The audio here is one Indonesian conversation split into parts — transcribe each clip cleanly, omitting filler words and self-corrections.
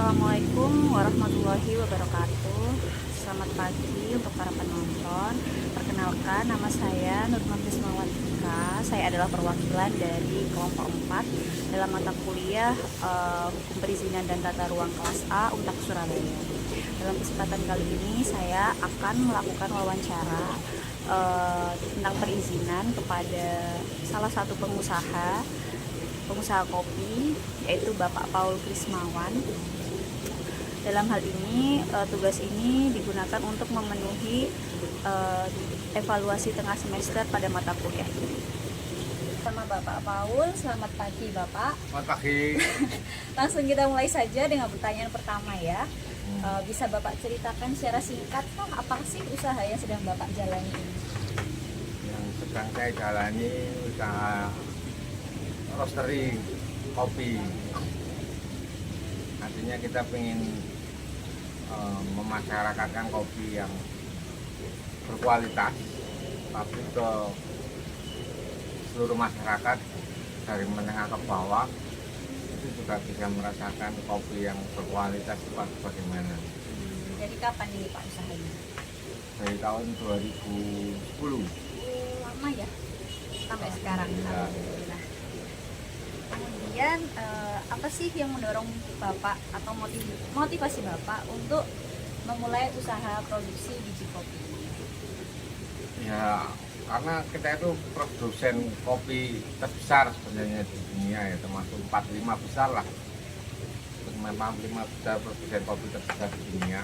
Assalamualaikum warahmatullahi wabarakatuh. Selamat pagi untuk para penonton. Perkenalkan, nama saya Nurman Prismawantika. Saya adalah perwakilan dari kelompok 4 dalam mata kuliah Hukum Perizinan dan Tata Ruang kelas A Untak Surabaya. Dalam kesempatan kali ini saya akan melakukan wawancara tentang perizinan kepada salah satu pengusaha kopi, yaitu Bapak Paul Krismawan. Dalam hal ini, tugas ini digunakan untuk memenuhi evaluasi tengah semester pada mata kuliah ini. Sama Bapak Paul, selamat pagi Bapak. Selamat pagi. Langsung kita mulai saja dengan pertanyaan pertama ya. Bisa Bapak ceritakan secara singkat apa sih usaha yang sedang Bapak jalani ini? Yang sedang saya jalani usaha roastery kopi. Artinya kita ingin memasyarakatkan kopi yang berkualitas, tapi ke seluruh masyarakat dari menengah ke bawah itu juga bisa merasakan kopi yang berkualitas itu bagaimana. Jadi kapan ini Pak usahanya? Dari tahun 2010. Lama ya? Sampai sekarang. Ya. Alhamdulillah. Kemudian apa sih yang mendorong Bapak atau motivasi Bapak untuk memulai usaha produksi biji kopi? Ya, karena kita itu produsen kopi terbesar sebenarnya di dunia ya, termasuk 45 besar lah. Memang 5 besar produsen kopi terbesar di dunia.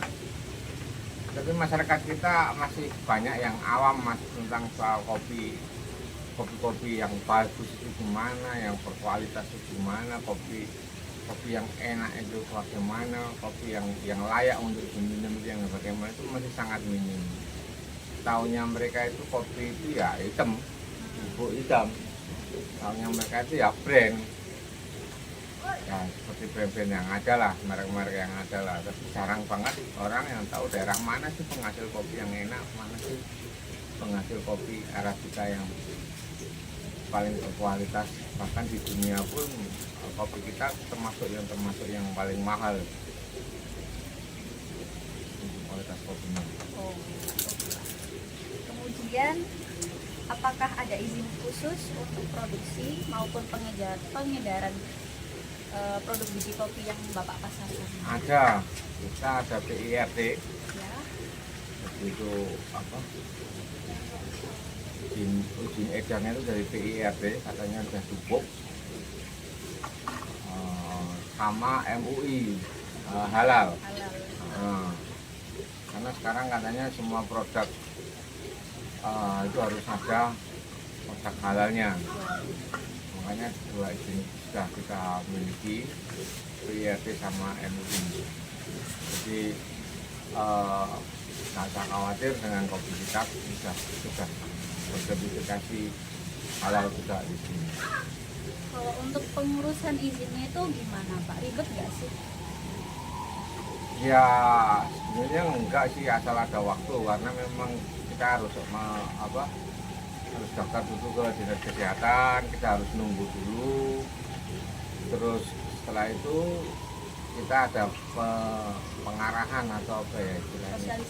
Tapi masyarakat kita masih banyak yang awam masih tentang soal kopi yang bagus itu gimana, yang berkualitas itu gimana, kopi yang enak itu bagaimana, kopi yang layak untuk diminum itu yang bagaimana, itu masih sangat minim. Taunya mereka itu kopi itu ya hitam, bubuk hitam. Taunya mereka itu ya brand, ya seperti brand-brand yang ada lah, merek-merek yang ada lah. Tapi jarang banget orang yang tahu daerah mana sih penghasil kopi yang enak, mana sih penghasil kopi Arabica yang paling berkualitas. Bahkan di dunia pun kopi kita termasuk yang paling mahal kualitas kopinya. Kemudian apakah ada izin khusus untuk produksi maupun pengedaran produk biji kopi yang Bapak pasarkan? Ada, kita ada PIRT, Ya. itu apa? Izin edarnya itu dari PIRT, katanya sudah cukup. Sama MUI halal. Karena sekarang katanya semua produk itu harus ada produk halalnya. Makanya dua izin sudah kita miliki, PIRT sama MUI. Jadi nggak usah khawatir dengan kopi kita, sudah bersertifikasi halal juga di sini. Kalau untuk pengurusan izinnya itu gimana Pak? Ribet nggak sih? Ya sebenarnya enggak sih, asal ada waktu, karena memang kita harus harus daftar dulu ke dinas kesehatan, kita harus nunggu dulu. Terus setelah itu kita ada pengarahan atau apa ya istilahnya,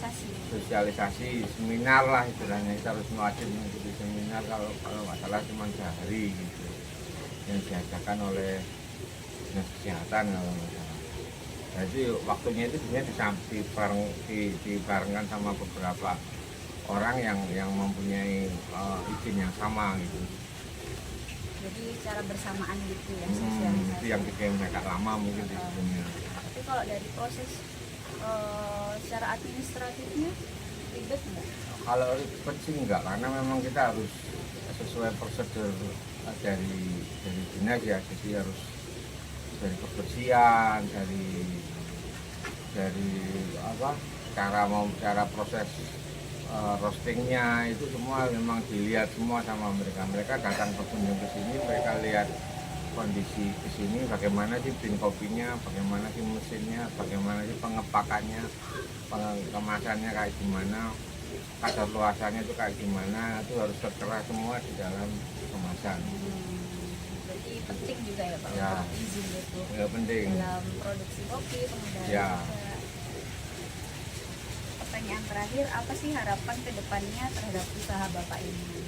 sosialisasi seminar lah istilahnya. Kita harus wajib mengikuti seminar, kalau nggak salah cuma sehari gitu, yang diadakan oleh dinas kesehatan kalau nggak salah. Jadi waktunya itu sebenarnya dibarengkan sama beberapa orang yang mempunyai izin yang sama gitu. Jadi cara bersamaan gitu ya, sosialisasi. Itu yang bikin mereka lama mungkin di dunia. Tapi kalau dari proses secara administratifnya ribet nggak? Kalau ribet sih enggak, karena memang kita harus sesuai prosedur dari dinas ya. Jadi harus dari kebersihan, dari cara proses roastingnya itu semua memang dilihat semua sama mereka datang berkunjung ke sini, mereka lihat kondisi di sini, bagaimana sih bin kopinya, bagaimana sih mesinnya, bagaimana sih pengepakannya, kemasannya kayak gimana, kadar luasannya itu kayak gimana, itu harus tertera semua di dalam kemasan. Berarti penting juga ya Pak Ya. untuk izin itu Ya penting. dalam produksi kopi, pengedaraan Ya. juga. Pertanyaan terakhir, apa sih harapan kedepannya terhadap usaha Bapak ini?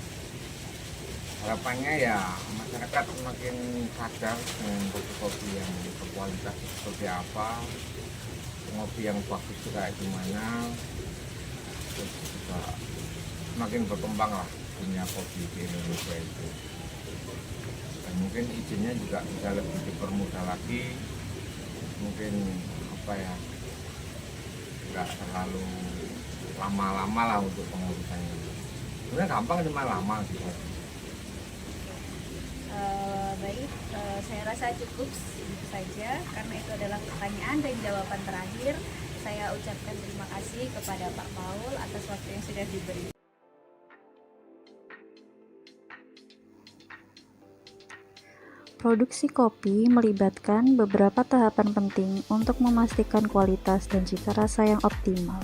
Harapannya ya masyarakat semakin sadar dengan kopi-kopi yang berkualitas seperti apa, kopi yang bagus itu kayak gimana, terus juga semakin berkembang lah dunia kopi di Indonesia itu. Dan mungkin izinnya juga bisa lebih dipermudah lagi, mungkin apa ya, nggak terlalu lama-lama lah untuk pengurusannya. Sebenarnya gampang cuma lama gitu. Baik, saya rasa cukup segitu saja karena itu adalah pertanyaan dan jawaban terakhir. Saya ucapkan terima kasih kepada Pak Paul atas waktu yang sudah diberi. Produksi kopi melibatkan beberapa tahapan penting untuk memastikan kualitas dan cita rasa yang optimal.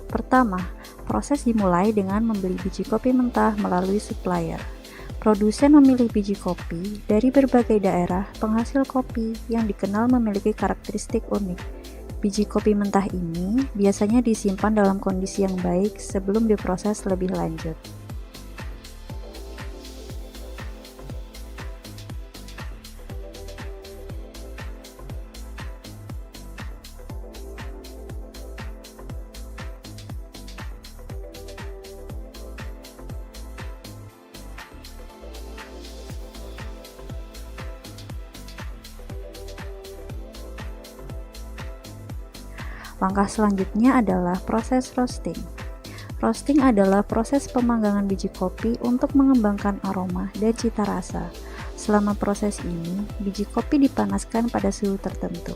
Pertama, proses dimulai dengan membeli biji kopi mentah melalui supplier. Produsen memilih biji kopi dari berbagai daerah penghasil kopi yang dikenal memiliki karakteristik unik. Biji kopi mentah ini biasanya disimpan dalam kondisi yang baik sebelum diproses lebih lanjut. Langkah selanjutnya adalah proses roasting. Roasting adalah proses pemanggangan biji kopi untuk mengembangkan aroma dan cita rasa. Selama proses ini, biji kopi dipanaskan pada suhu tertentu,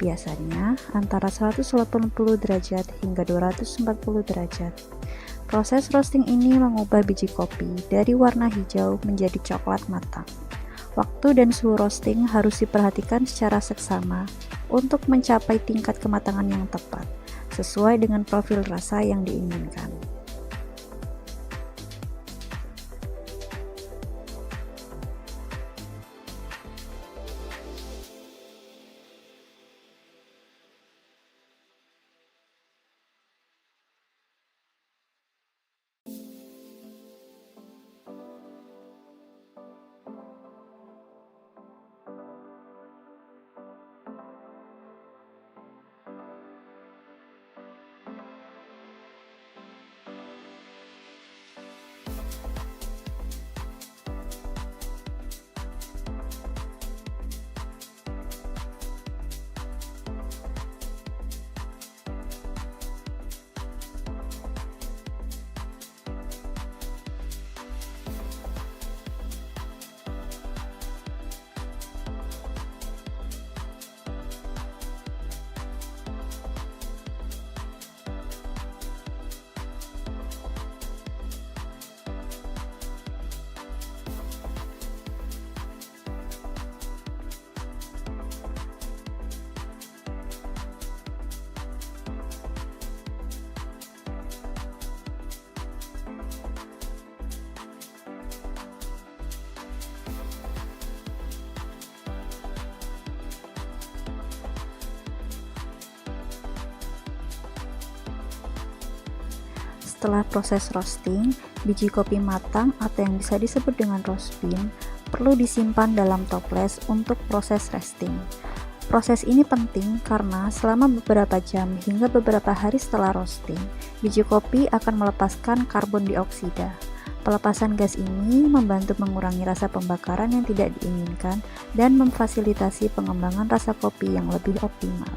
biasanya antara 180 derajat hingga 240 derajat. Proses roasting ini mengubah biji kopi dari warna hijau menjadi coklat matang. Waktu dan suhu roasting harus diperhatikan secara seksama untuk mencapai tingkat kematangan yang tepat, sesuai dengan profil rasa yang diinginkan. Setelah proses roasting, biji kopi matang atau yang bisa disebut dengan roast bean perlu disimpan dalam toples untuk proses resting. Proses ini penting karena selama beberapa jam hingga beberapa hari setelah roasting, biji kopi akan melepaskan karbon dioksida. Pelepasan gas ini membantu mengurangi rasa pembakaran yang tidak diinginkan dan memfasilitasi pengembangan rasa kopi yang lebih optimal.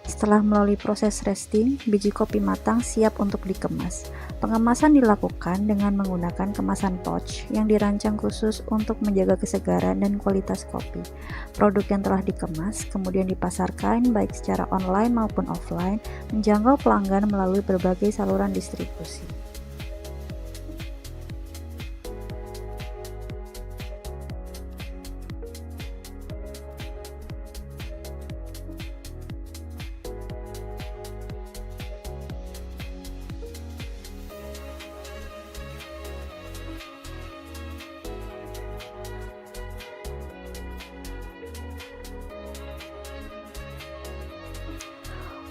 Setelah melalui proses resting, biji kopi matang siap untuk dikemas. Pengemasan dilakukan dengan menggunakan kemasan pouch yang dirancang khusus untuk menjaga kesegaran dan kualitas kopi. Produk yang telah dikemas kemudian dipasarkan baik secara online maupun offline, menjangkau pelanggan melalui berbagai saluran distribusi.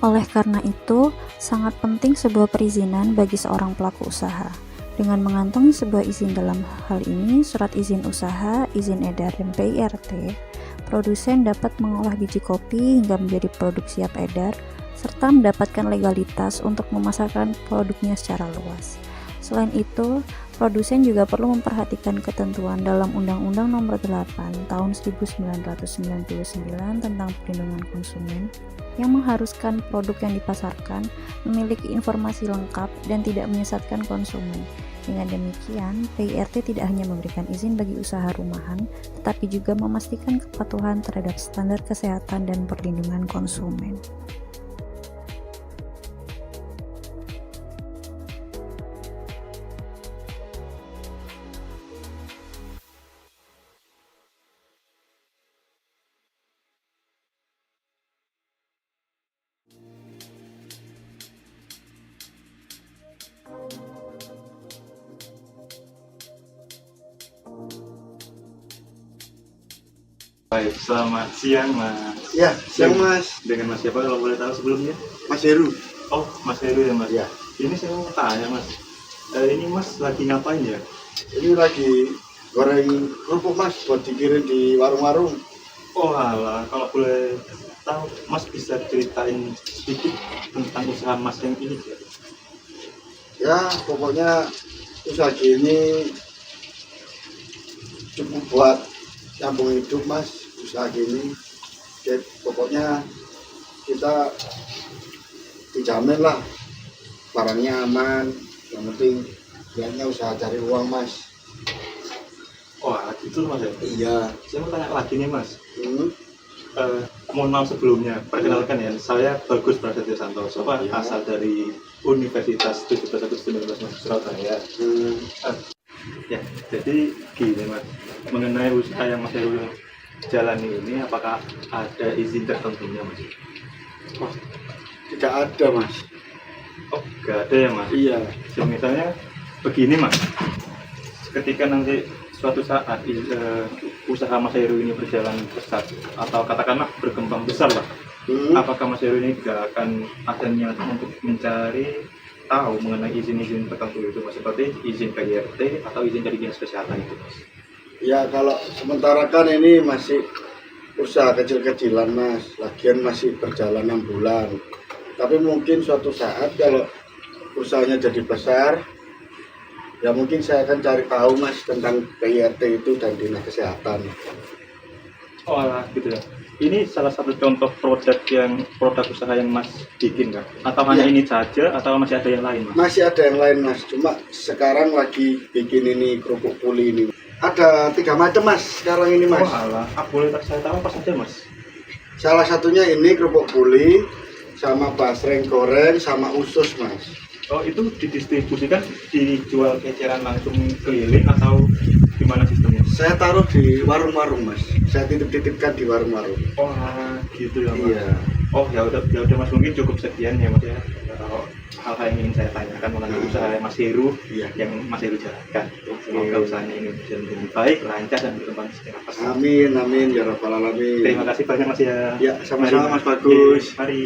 Oleh karena itu, sangat penting sebuah perizinan bagi seorang pelaku usaha. Dengan mengantongi sebuah izin dalam hal ini, surat izin usaha, izin edar, dan PIRT, produsen dapat mengolah biji kopi hingga menjadi produk siap edar, serta mendapatkan legalitas untuk memasarkan produknya secara luas. Selain itu, produsen juga perlu memperhatikan ketentuan dalam Undang-Undang Nomor 8 Tahun 1999 tentang Perlindungan Konsumen yang mengharuskan produk yang dipasarkan memiliki informasi lengkap dan tidak menyesatkan konsumen. Dengan demikian, PIRT tidak hanya memberikan izin bagi usaha rumahan, tetapi juga memastikan kepatuhan terhadap standar kesehatan dan perlindungan konsumen. Baik, selamat siang Mas. Ya, siang Mas. Dengan Mas siapa kalau boleh tahu sebelumnya? Mas Heru. Oh, Mas Heru ya Mas. Ya. Ini saya mau tanya Mas. Ini Mas lagi ngapain ya? Ini lagi goreng kerupuk Mas buat dikirim di warung-warung. Oh alah, kalau boleh tahu Mas bisa ceritain sedikit tentang usaha Mas yang ini ya? Ya, pokoknya usaha gini cukup buat nyambung hidup Mas, usaha gini. Jadi, pokoknya kita dijamin lah barangnya aman, yang penting niatnya usaha cari uang Mas. Oh alah, gitu Mas ya? Iya. Saya mau tanya lagi nih Mas. Hmm. Mohon maaf sebelumnya, perkenalkan ya, saya Bagus Prasetyo Santoso, Ya. asal dari Universitas 1719 Surabaya. Ya, jadi gini Mas, mengenai usaha yang Mas Heru jalani ini, apakah ada izin tertentunya Mas? Oh, tidak ada Mas. Oh, nggak ada ya Mas? Iya. Misalnya begini Mas, ketika nanti suatu saat usaha Mas Heru ini berjalan besar atau katakanlah berkembang besar lah, apakah Mas Heru ini nggak akan ada niat untuk mencari tahu mengenai izin-izin tertentu itu Mas, seperti izin PIRT atau izin dari dinas kesehatan itu Mas? Ya, kalau sementara kan ini masih usaha kecil-kecilan Mas, lagian masih berjalan 6 bulan. Tapi mungkin suatu saat kalau usahanya jadi besar, ya mungkin saya akan cari tahu Mas tentang PIRT itu dan dinas kesehatan. Oh alah, gitu ya. Ini salah satu contoh produk usaha yang Mas bikin kan? Atau hanya Ya. ini saja atau masih ada yang lain Mas? Masih ada yang lain Mas, cuma sekarang lagi bikin ini kerupuk puli ini. Ada 3 macam Mas sekarang ini Mas. Oh alah, boleh saya tahu apa saja Mas? Salah satunya ini kerupuk puli, sama basreng goreng, sama usus Mas. Oh itu didistribusikan, dijual eceran langsung keliling atau gimana sistemnya? Saya taruh di warung-warung Mas, saya titip-titipkan di warung-warung. Oh gitu ya Mas. Iya. Oh ya udah Mas, mungkin cukup sekian ya Mas ya. Kalau hal-hal yang ingin saya tanyakan mengenai usaha Mas Heru Iya. yang Mas Heru jalankan. Semoga usahanya ini bisa menjadi baik, lancar dan berkembang secara pesat. Amin, amin ya rabbal alamin. Terima kasih banyak Mas ya. Ya, sama-sama Mari, Mas Bagus. Mari.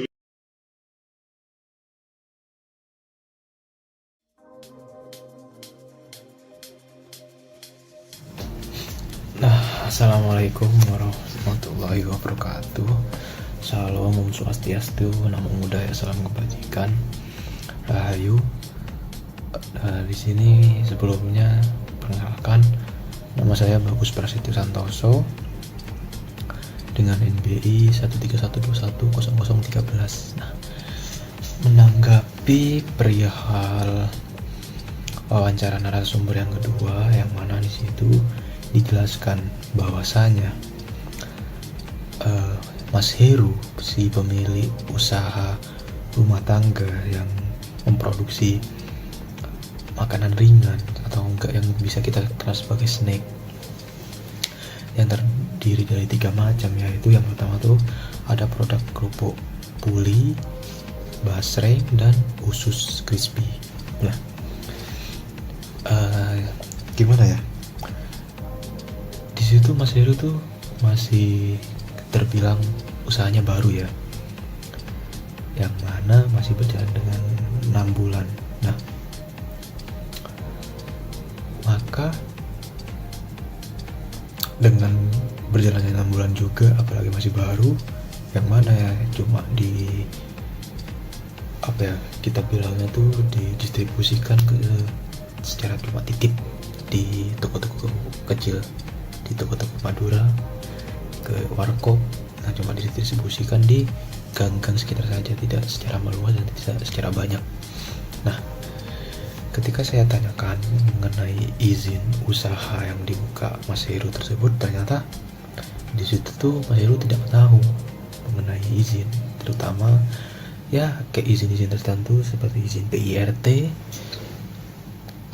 Assalamualaikum warahmatullahi wabarakatuh. Salam Om Swastiastu, Namo Buddhaya, salam kebajikan, Rahayu. Di sini sebelumnya perkenalkan, nama saya Bagus Prasetyo Santoso. dengan NBI 131210013. Nah, menanggapi perihal wawancara narasumber yang kedua, yang mana di situ dijelaskan bahwasanya Mas Heru, si pemilik usaha rumah tangga yang memproduksi makanan ringan atau enggak yang bisa kita kenal sebagai snack, yang terdiri dari 3 macam, yaitu yang pertama tuh ada produk kerupuk puli, basreng, dan usus crispy. Nah, gimana ya? Di situ Mas Heru tuh masih terbilang usahanya baru ya, yang mana masih berjalan dengan 6 bulan. Nah, maka dengan berjalannya 6 bulan juga, apalagi masih baru, yang mana ya cuma di kita bilangnya tuh didistribusikan ke secara cuma titip di toko-toko kecil, di toko-toko Madura, ke warkop. Nah, cuma didistribusikan di gang-gang sekitar saja, tidak secara meluas dan tidak secara banyak. Nah, ketika saya tanyakan mengenai izin usaha yang dibuka Mas Heru tersebut, ternyata di situ tuh Mas Heru tidak tahu mengenai izin, terutama ya kayak izin-izin tertentu seperti izin PIRT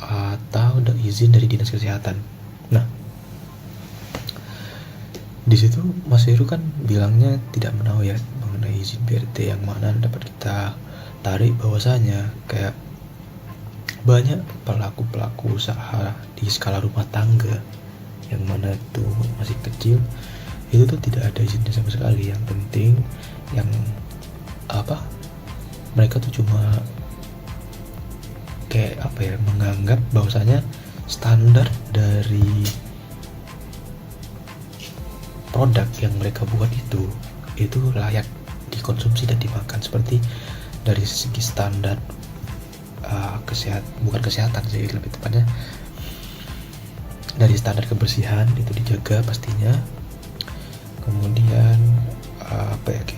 atau izin dari dinas kesehatan. Nah, di situ Mas Heru kan bilangnya tidak menahu ya mengenai izin PIRT, yang mana dapat kita tarik bahwasanya kayak banyak pelaku-pelaku usaha di skala rumah tangga yang mana itu masih kecil, itu tuh tidak ada izinnya sama sekali. Yang penting yang mereka tuh cuma kayak menganggap bahwasanya standar dari produk yang mereka buat itu layak dikonsumsi dan dimakan, seperti dari segi standar bukan kesehatan sih, lebih tepatnya dari standar kebersihan itu dijaga pastinya. Kemudian kayak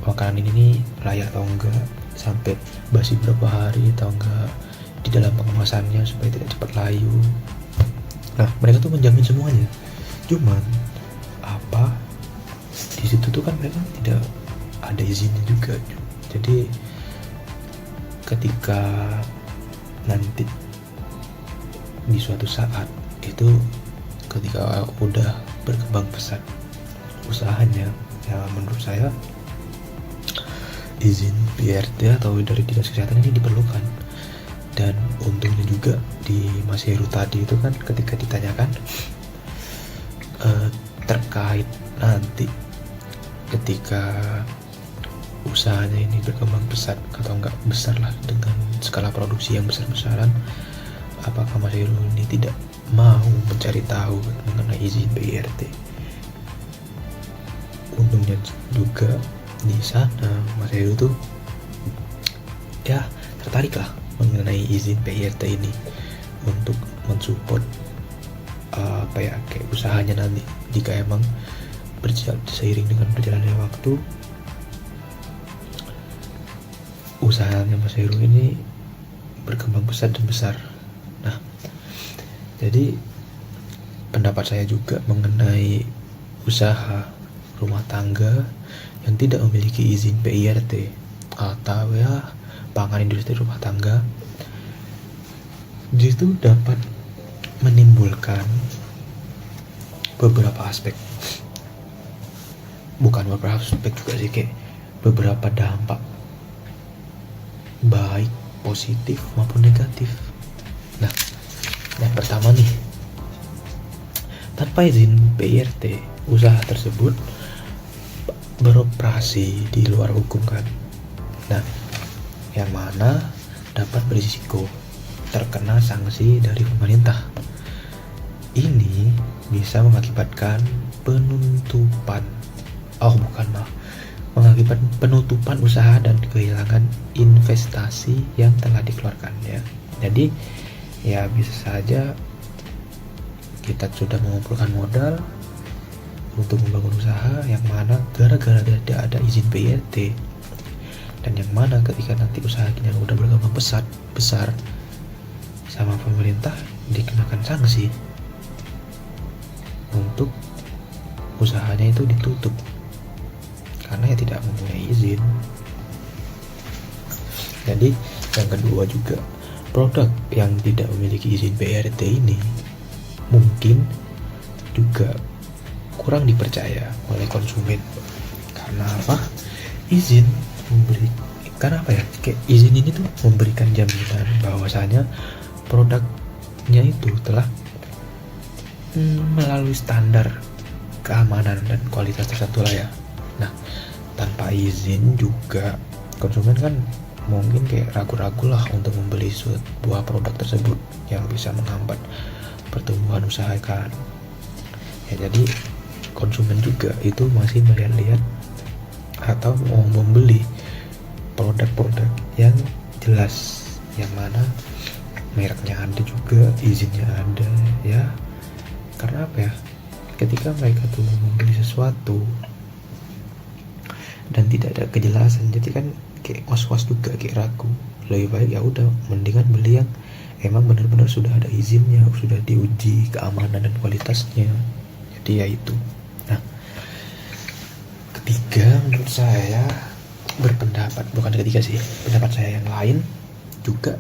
makanan ini layak atau enggak, sampai basi berapa hari atau enggak di dalam pengemasannya supaya tidak cepat layu. Nah, mereka tuh menjamin semuanya. Cuman di situ tuh kan mereka tidak ada izinnya juga. Jadi ketika nanti di suatu saat itu, ketika udah berkembang pesat usahanya, ya menurut saya izin PIRT atau dari dinas kesehatan ini diperlukan. Dan untungnya juga di Mas Heru tadi itu kan ketika ditanyakan terkait nanti ketika usahanya ini berkembang pesat atau enggak besar lah dengan skala produksi yang besar-besaran, apakah Mas Heru ini tidak mau mencari tahu mengenai izin PIRT. Untungnya juga di sana Mas Heru tuh ya tertarik lah mengenai izin PIRT ini untuk mensupport kayak usahanya nanti jika emang seiring dengan berjalannya waktu usahanya Mas Heru ini berkembang pesat dan besar. Nah, jadi pendapat saya juga mengenai usaha rumah tangga yang tidak memiliki izin PIRT atau ya pangan industri rumah tangga, itu dapat menimbulkan beberapa aspek, bukan beberapa aspek juga sih, kayak beberapa dampak baik positif maupun negatif. Nah, yang pertama nih, tanpa izin PIRT usaha tersebut beroperasi di luar hukum kan. Nah, yang mana dapat berisiko terkena sanksi dari pemerintah. Ini bisa mengakibatkan mengakibatkan penutupan usaha dan kehilangan investasi yang telah dikeluarkannya. Jadi ya bisa saja kita sudah mengumpulkan modal untuk membangun usaha yang mana gara-gara tidak ada izin PIRT, dan yang mana ketika nanti usahanya udah berkembang besar sama pemerintah dikenakan sanksi untuk usahanya itu ditutup karena ya tidak mempunyai izin. Jadi yang kedua juga, produk yang tidak memiliki izin PIRT ini mungkin juga kurang dipercaya oleh konsumen. Karena apa? Karena apa ya? Kayak izin ini tuh memberikan jaminan bahwasanya produknya itu telah melalui standar keamanan dan kualitas tertentu lah ya. Nah, tanpa izin juga konsumen kan mungkin kayak ragu-ragu lah untuk membeli sebuah produk tersebut yang bisa menghambat pertumbuhan usaha kan. Ya, jadi konsumen juga itu masih melihat-lihat atau mau membeli produk-produk yang jelas, yang mana mereknya ada juga, izinnya ada ya. Karena apa ya, ketika mereka tuh membeli sesuatu dan tidak ada kejelasan, jadi kan kayak was-was juga, kayak ragu. Lebih baik ya udah mendingan beli yang emang benar-benar sudah ada izinnya, sudah diuji keamanan dan kualitasnya. Jadi ya itu. Nah, ketiga menurut saya pendapat saya yang lain juga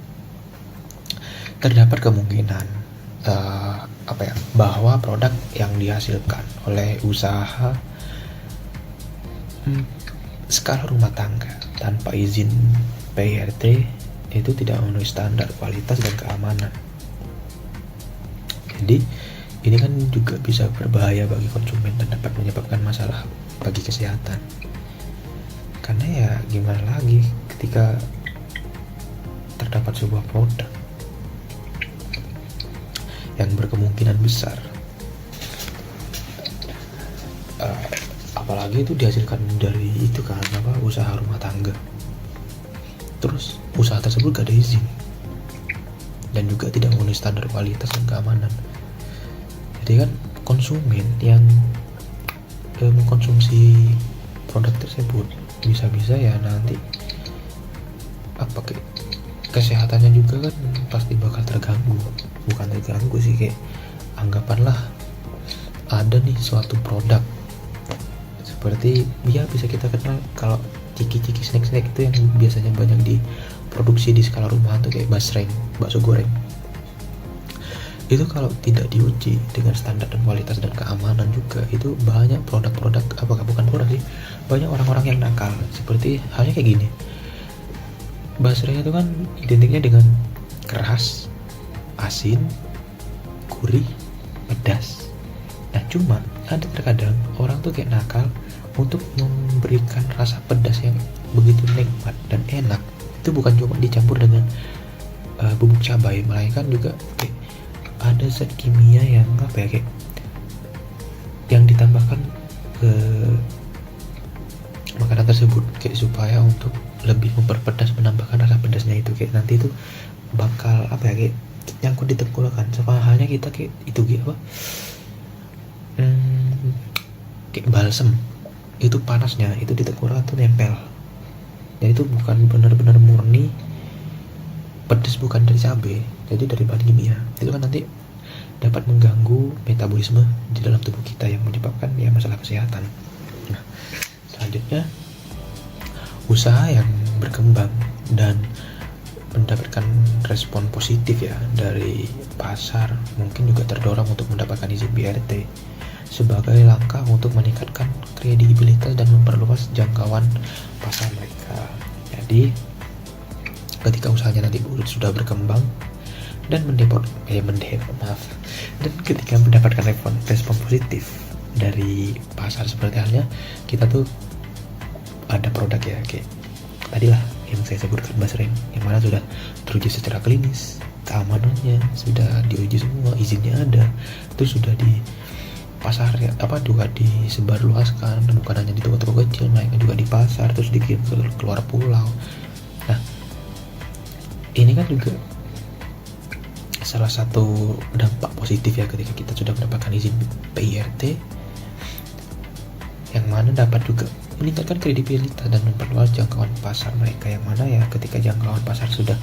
terdapat kemungkinan bahwa produk yang dihasilkan oleh usaha skala rumah tangga tanpa izin PIRT itu tidak memenuhi standar kualitas dan keamanan. Jadi ini kan juga bisa berbahaya bagi konsumen dan dapat menyebabkan masalah bagi kesehatan. Karena ya gimana lagi ketika terdapat sebuah produk yang berkemungkinan besar apalagi itu dihasilkan dari itu kan usaha rumah tangga, terus usaha tersebut gak ada izin dan juga tidak memenuhi standar kualitas dan keamanan. Jadi kan konsumen yang mengkonsumsi produk tersebut bisa-bisa ya nanti kesehatannya juga kan pasti bakal terganggu. Bukan terganggu sih, kayak anggapanlah ada nih suatu produk seperti ya bisa kita kenal kalau ciki-ciki snack itu yang biasanya banyak diproduksi di skala rumahan tuh kayak basreng, bakso goreng. Itu kalau tidak diuji dengan standar dan kualitas dan keamanan juga, itu banyak produk-produk, bukan produk sih, banyak orang-orang yang nakal. Seperti halnya kayak gini, basreng itu kan identiknya dengan keras, asin, gurih, pedas. Nah cuma ada terkadang orang tuh kayak nakal untuk memberikan rasa pedas yang begitu nikmat dan enak. Itu bukan cuma dicampur dengan bubuk cabai, melainkan juga kayak ada zat kimia yang kayak yang ditambahkan ke makanan tersebut kayak supaya untuk lebih memperpedas, menambahkan rasa pedasnya itu. Kayak nanti itu bakal kayak nyangkut di tenggorokan. Sama halnya kita kayak itu kayak balsem, itu panasnya itu di tenggorokan tuh nempel. Dan itu bukan benar-benar murni pedas, bukan dari cabai, jadi dari bahan kimia. Itu kan nanti dapat mengganggu metabolisme di dalam tubuh kita yang menyebabkan ya masalah kesehatan. Nah, selanjutnya usaha yang berkembang dan mendapatkan respon positif ya dari pasar mungkin juga terdorong untuk mendapatkan izin PIRT sebagai langkah untuk meningkatkan kredibilitas dan memperluas jangkauan pasar mereka. Jadi ketika usahanya nanti sudah berkembang dan dan ketika mendapatkan respon positif dari pasar, seperti halnya kita tuh ada produk ya kayak tadi lah yang saya sebutkan basreng, yang mana sudah teruji secara klinis, keamanannya sudah diuji semua, izinnya ada, terus sudah di pasar juga disebarluaskan, bukan hanya di toko-toko kecil, melainkan juga di pasar, terus dikirim ke luar pulau. Nah, ini kan juga salah satu dampak positif ya ketika kita sudah mendapatkan izin PIRT. mana dapat juga meningkatkan kredibilitas dan memperluas jangkauan pasar mereka, yang mana ya ketika jangkauan pasar sudah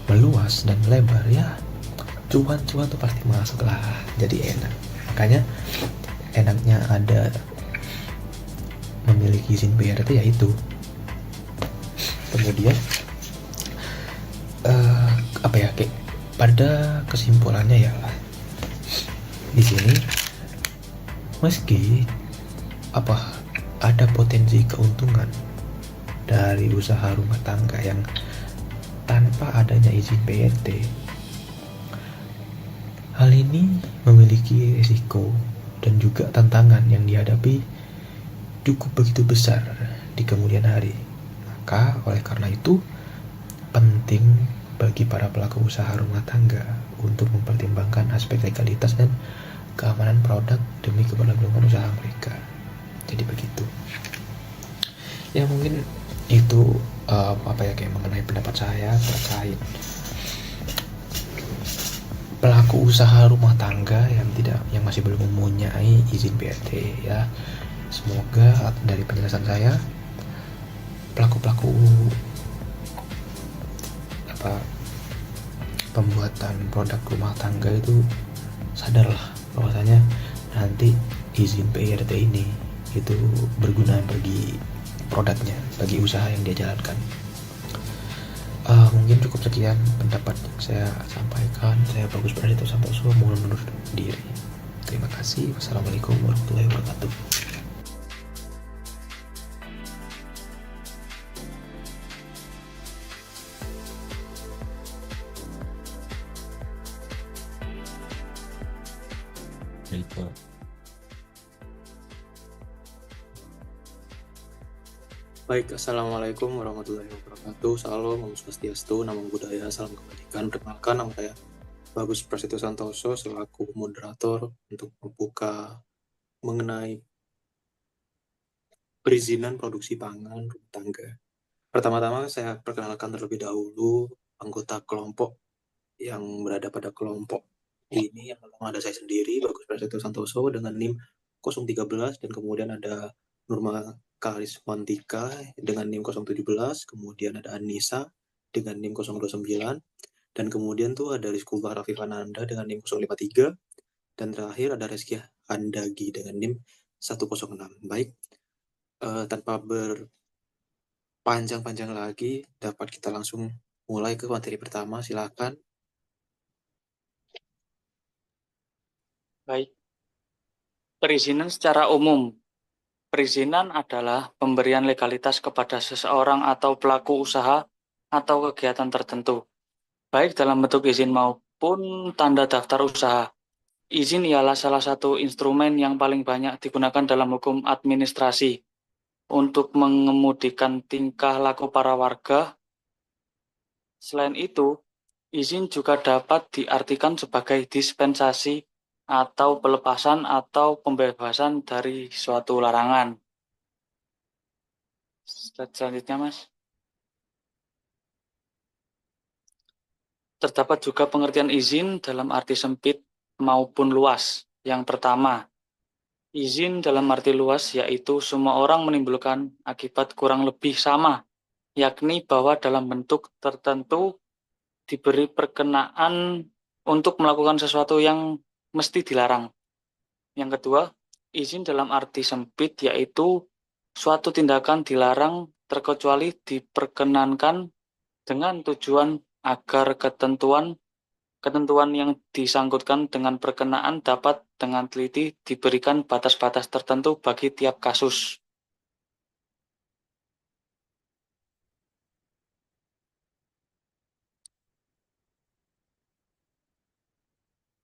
meluas dan melebar, ya cuan-cuan tuh pasti masuk lah, jadi enak. Makanya enaknya ada memiliki izin PRT yaitu. Kemudian apa ya, kayak pada kesimpulannya ya, di sini meski ada potensi keuntungan dari usaha rumah tangga yang tanpa adanya izin PRT, hal ini memiliki risiko dan juga tantangan yang dihadapi cukup begitu besar di kemudian hari. Maka oleh karena itu penting bagi para pelaku usaha rumah tangga untuk mempertimbangkan aspek legalitas dan keamanan produk demi keberlangsungan usaha mereka. Jadi begitu. Ya mungkin itu kayak mengenai pendapat saya terkait pelaku usaha rumah tangga yang masih belum mempunyai izin PRT ya. Semoga dari penjelasan saya pelaku pembuatan produk rumah tangga itu sadarlah bahwasanya nanti izin PRT ini itu berguna bagi produknya, bagi usaha yang dia jalankan. Mungkin cukup sekian pendapat yang saya sampaikan. Saya Bagus Pradito Santoso, mohon undur diri. Terima kasih. Wassalamualaikum warahmatullahi wabarakatuh. Baik, Assalamualaikum warahmatullahi wabarakatuh. Salam, Om Swastiastu, Namo Buddhaya, Salam Kebajikan. Perkenalkan, nama saya Bagus Prasetyo Santoso selaku moderator untuk membuka mengenai perizinan produksi pangan rumah tangga. Pertama-tama saya perkenalkan terlebih dahulu anggota kelompok yang berada pada kelompok ini, yang pertama ada saya sendiri, Bagus Prasetyo Santoso dengan NIM 013, dan kemudian ada Nurma Karismantika dengan NIM 017, kemudian ada Anissa dengan NIM 029, dan kemudian tuh ada Rizkullah Rafifananda dengan NIM 053, dan terakhir ada Reski Handagi dengan NIM 106. Baik, tanpa berpanjang-panjang lagi, dapat kita langsung mulai ke materi pertama, silakan. Baik, perizinan secara umum. Perizinan adalah pemberian legalitas kepada seseorang atau pelaku usaha atau kegiatan tertentu, baik dalam bentuk izin maupun tanda daftar usaha. Izin ialah salah satu instrumen yang paling banyak digunakan dalam hukum administrasi untuk mengemudikan tingkah laku para warga. Selain itu, izin juga dapat diartikan sebagai dispensasi atau pelepasan atau pembebasan dari suatu larangan. Selanjutnya, Mas. Terdapat juga pengertian izin dalam arti sempit maupun luas. Yang pertama, izin dalam arti luas yaitu semua orang menimbulkan akibat kurang lebih sama, yakni bahwa dalam bentuk tertentu diberi perkenaan untuk melakukan sesuatu yang mesti dilarang. Yang kedua, izin dalam arti sempit yaitu suatu tindakan dilarang terkecuali diperkenankan dengan tujuan agar ketentuan yang disangkutkan dengan perkenaan dapat dengan teliti diberikan batas-batas tertentu bagi tiap kasus.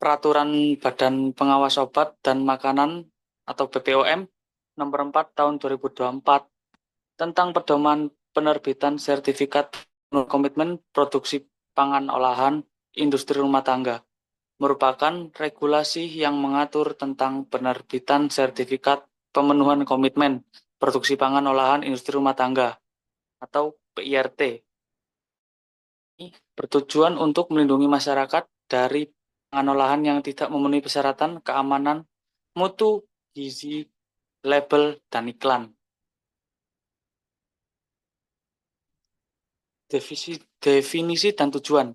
Peraturan Badan Pengawas Obat dan Makanan atau BPOM nomor 4 tahun 2024 tentang pedoman penerbitan sertifikat komitmen produksi pangan olahan industri rumah tangga merupakan regulasi yang mengatur tentang penerbitan sertifikat pemenuhan komitmen produksi pangan olahan industri rumah tangga atau PIRT. Ini bertujuan untuk melindungi masyarakat dari pangan olahan yang tidak memenuhi persyaratan keamanan, mutu, gizi, label, dan iklan. Definisi dan tujuan.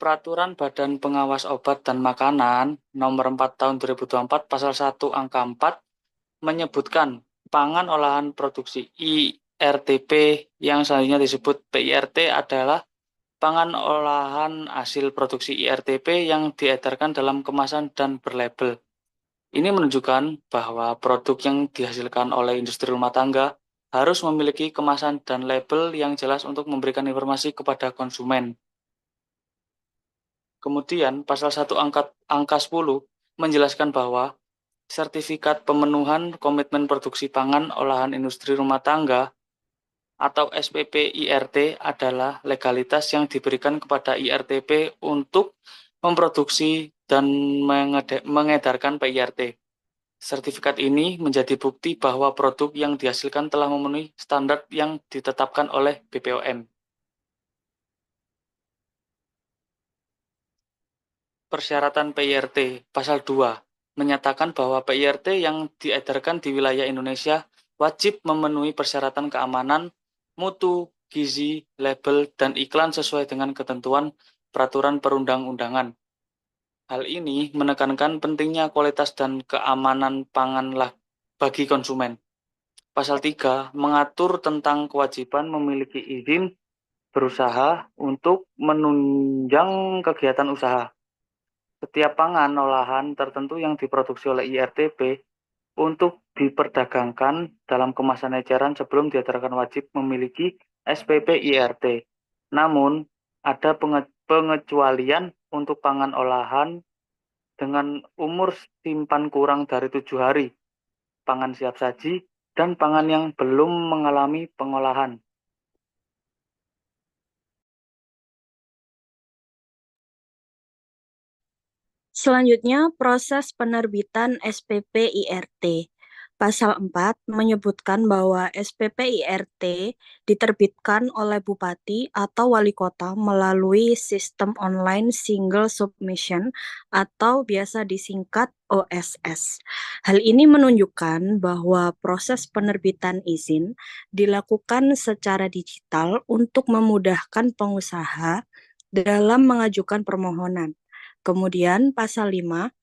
Peraturan Badan Pengawas Obat dan Makanan Nomor 4 Tahun 2024 Pasal 1 Angka 4 menyebutkan pangan olahan produksi IRTP yang selanjutnya disebut PIRT adalah pangan olahan hasil produksi IRTP yang diedarkan dalam kemasan dan berlabel. Ini menunjukkan bahwa produk yang dihasilkan oleh industri rumah tangga harus memiliki kemasan dan label yang jelas untuk memberikan informasi kepada konsumen. Kemudian pasal 1 angka 10 menjelaskan bahwa sertifikat pemenuhan komitmen produksi pangan olahan industri rumah tangga atau SPP IRT adalah legalitas yang diberikan kepada IRTP untuk memproduksi dan mengedarkan PIRT. Sertifikat ini menjadi bukti bahwa produk yang dihasilkan telah memenuhi standar yang ditetapkan oleh BPOM. Persyaratan PIRT, Pasal 2, menyatakan bahwa PIRT yang diedarkan di wilayah Indonesia wajib memenuhi persyaratan keamanan, mutu, gizi, label, dan iklan sesuai dengan ketentuan peraturan perundang-undangan. Hal ini menekankan pentingnya kualitas dan keamanan pangan bagi konsumen. Pasal 3 mengatur tentang kewajiban memiliki izin berusaha untuk menunjang kegiatan usaha. Setiap pangan olahan tertentu yang diproduksi oleh IRTP untuk diperdagangkan dalam kemasan eceran sebelum diedarkan wajib memiliki SPP IRT. Namun, ada pengecualian untuk pangan olahan dengan umur simpan kurang dari 7 hari, pangan siap saji, dan pangan yang belum mengalami pengolahan. Selanjutnya, proses penerbitan SPP IRT. Pasal 4 menyebutkan bahwa SPP IRT diterbitkan oleh Bupati atau Wali Kota melalui sistem online single submission atau biasa disingkat OSS. Hal ini menunjukkan bahwa proses penerbitan izin dilakukan secara digital untuk memudahkan pengusaha dalam mengajukan permohonan. Kemudian pasal 5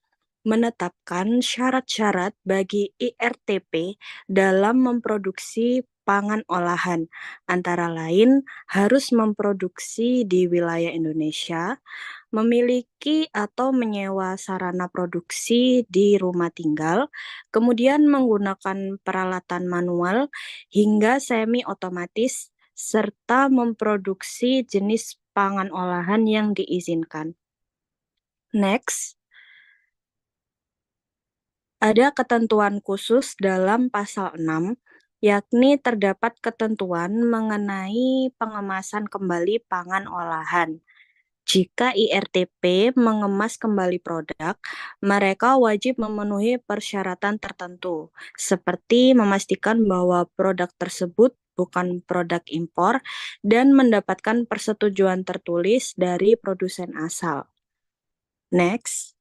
menetapkan syarat-syarat bagi IRTP dalam memproduksi pangan olahan, antara lain harus memproduksi di wilayah Indonesia, memiliki atau menyewa sarana produksi di rumah tinggal, kemudian menggunakan peralatan manual hingga semi otomatis, serta memproduksi jenis pangan olahan yang diizinkan. Next, ada ketentuan khusus dalam pasal 6, yakni terdapat ketentuan mengenai pengemasan kembali pangan olahan. Jika IRTP mengemas kembali produk, mereka wajib memenuhi persyaratan tertentu, seperti memastikan bahwa produk tersebut bukan produk impor dan mendapatkan persetujuan tertulis dari produsen asal. Next.